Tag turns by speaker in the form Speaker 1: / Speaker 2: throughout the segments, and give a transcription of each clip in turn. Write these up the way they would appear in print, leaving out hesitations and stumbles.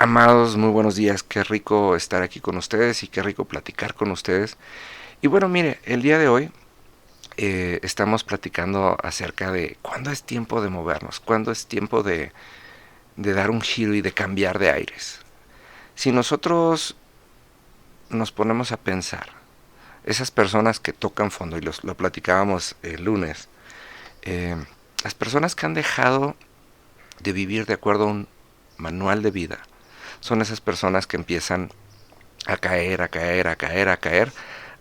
Speaker 1: Amados, muy buenos días. Qué rico estar aquí con ustedes y qué rico platicar con ustedes. Y bueno, mire, el día de hoy estamos platicando acerca de cuándo es tiempo de movernos, cuándo es tiempo de dar un giro y de cambiar de aires. Si nosotros nos ponemos a pensar, esas personas que tocan fondo, y lo platicábamos el lunes, eh, las personas que han dejado de vivir de acuerdo a un manual de vida, son esas personas que empiezan a caer, a caer, a caer, a caer,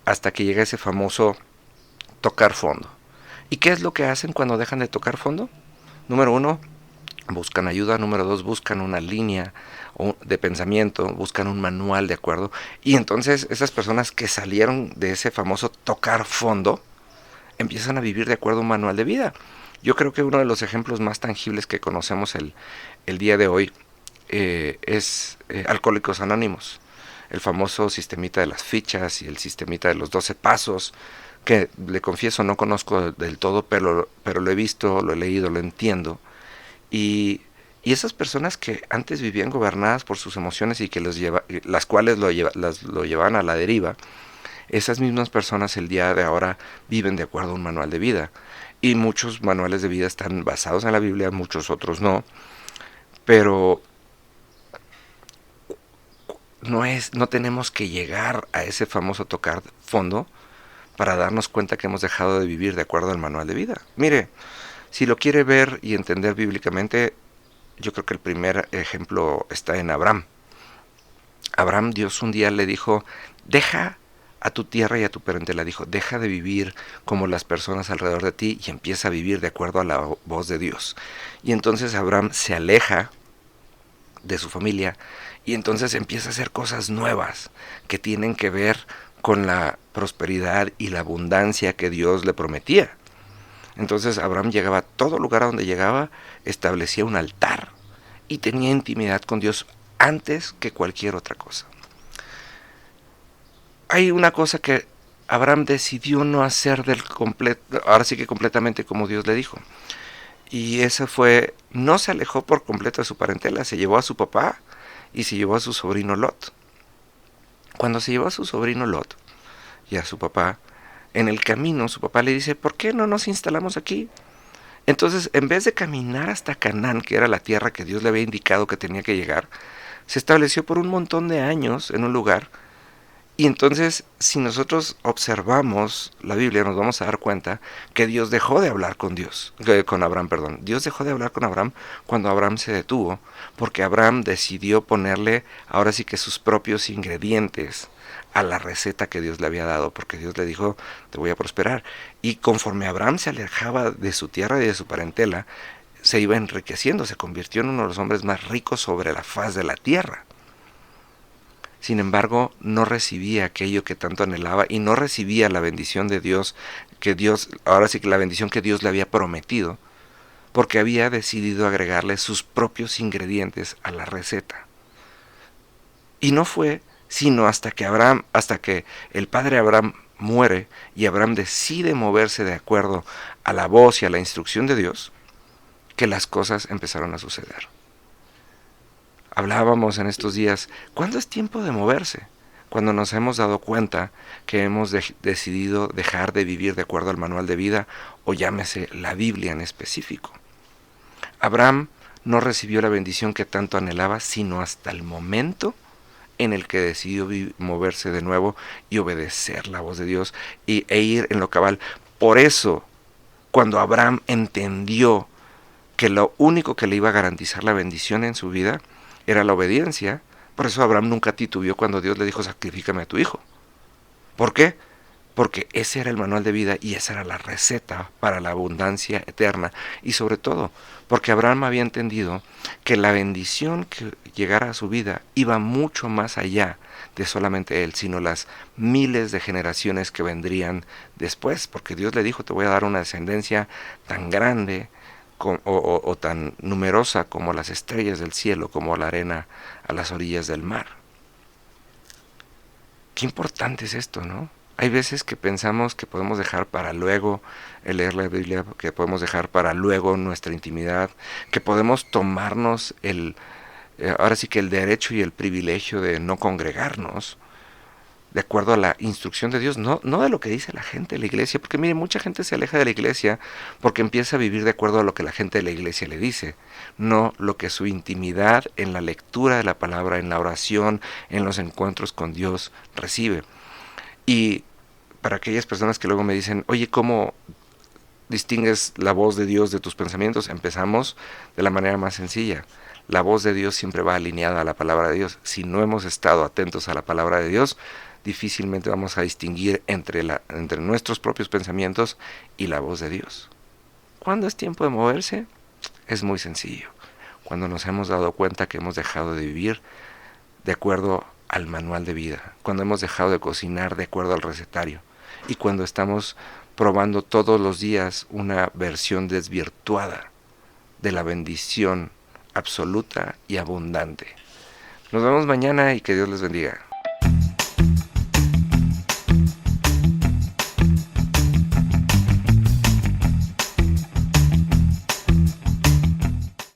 Speaker 1: hasta que llega ese famoso tocar fondo. ¿Y qué es lo que hacen cuando dejan de tocar fondo? Número uno, buscan ayuda. Número dos, buscan una línea de pensamiento, buscan un manual de acuerdo. Y entonces esas personas que salieron de ese famoso tocar fondo empiezan a vivir de acuerdo a un manual de vida. Yo creo que uno de los ejemplos más tangibles que conocemos el día de hoy es Alcohólicos Anónimos. El famoso sistemita de las fichas y el sistemita de los 12 pasos, que le confieso no conozco del todo, pero lo he visto, lo he leído, lo entiendo. Y, y esas personas que antes vivían gobernadas por sus emociones y que las cuales lo llevaban a la deriva, esas mismas personas el día de ahora viven de acuerdo a un manual de vida. Y muchos manuales de vida están basados en la Biblia, muchos otros no. Pero no tenemos que llegar a ese famoso tocar fondo para darnos cuenta que hemos dejado de vivir de acuerdo al manual de vida. Mire, si lo quiere ver y entender bíblicamente, yo creo que el primer ejemplo está en Abraham. Abraham, Dios un día le dijo, deja a tu tierra y a tu parentela, dijo, deja de vivir como las personas alrededor de ti y empieza a vivir de acuerdo a la voz de Dios. Y entonces Abraham se aleja de su familia y entonces empieza a hacer cosas nuevas que tienen que ver con la prosperidad y la abundancia que Dios le prometía. Entonces Abraham llegaba a todo lugar a donde llegaba, establecía un altar y tenía intimidad con Dios antes que cualquier otra cosa. Hay una cosa que Abraham decidió no hacer del completo, ahora sí que completamente como Dios le dijo. Y eso fue, no se alejó por completo de su parentela, se llevó a su papá y se llevó a su sobrino Lot. Cuando se llevó a su sobrino Lot y a su papá, en el camino su papá le dice, ¿por qué no nos instalamos aquí? Entonces, en vez de caminar hasta Canaán, que era la tierra que Dios le había indicado que tenía que llegar, se estableció por un montón de años en un lugar. Y entonces, si nosotros observamos la Biblia, nos vamos a dar cuenta que Dios dejó de hablar con Abraham, perdón. Dios dejó de hablar con Abraham cuando Abraham se detuvo, porque Abraham decidió ponerle ahora sí que sus propios ingredientes a la receta que Dios le había dado, porque Dios le dijo, te voy a prosperar. Y conforme Abraham se alejaba de su tierra y de su parentela, se iba enriqueciendo, se convirtió en uno de los hombres más ricos sobre la faz de la tierra. Sin embargo, no recibía aquello que tanto anhelaba y no recibía la bendición de Dios, ahora sí que la bendición que Dios le había prometido, porque había decidido agregarle sus propios ingredientes a la receta. Y no fue sino hasta que el padre Abraham muere y Abraham decide moverse de acuerdo a la voz y a la instrucción de Dios, que las cosas empezaron a suceder. Hablábamos en estos días, ¿cuándo es tiempo de moverse? Cuando nos hemos dado cuenta que hemos decidido dejar de vivir de acuerdo al manual de vida, o llámese la Biblia en específico. Abraham no recibió la bendición que tanto anhelaba, sino hasta el momento en el que decidió moverse de nuevo y obedecer la voz de Dios e ir en lo cabal. Por eso, cuando Abraham entendió que lo único que le iba a garantizar la bendición en su vida era la obediencia, por eso Abraham nunca titubeó cuando Dios le dijo, sacrifícame a tu hijo. ¿Por qué? Porque ese era el manual de vida y esa era la receta para la abundancia eterna. Y sobre todo, porque Abraham había entendido que la bendición que llegara a su vida iba mucho más allá de solamente él, sino las miles de generaciones que vendrían después. Porque Dios le dijo, te voy a dar una descendencia tan grande o tan numerosa como las estrellas del cielo, como la arena a las orillas del mar. Qué importante es esto, ¿no? Hay veces que pensamos que podemos dejar para luego el leer la Biblia, que podemos dejar para luego nuestra intimidad, que podemos tomarnos ahora sí que el derecho y el privilegio de no congregarnos de acuerdo a la instrucción de Dios, no de lo que dice la gente de la iglesia, porque mire, mucha gente se aleja de la iglesia porque empieza a vivir de acuerdo a lo que la gente de la iglesia le dice, no lo que su intimidad en la lectura de la palabra, en la oración, en los encuentros con Dios recibe. Y para aquellas personas que luego me dicen, oye, ¿cómo distingues la voz de Dios de tus pensamientos? Empezamos de la manera más sencilla. La voz de Dios siempre va alineada a la palabra de Dios. Si no hemos estado atentos a la palabra de Dios, difícilmente vamos a distinguir entre nuestros propios pensamientos y la voz de Dios. ¿Cuándo es tiempo de moverse? Es muy sencillo. Cuando nos hemos dado cuenta que hemos dejado de vivir de acuerdo al manual de vida, cuando hemos dejado de cocinar de acuerdo al recetario y cuando estamos probando todos los días una versión desvirtuada de la bendición absoluta y abundante. Nos vemos mañana y que Dios les bendiga.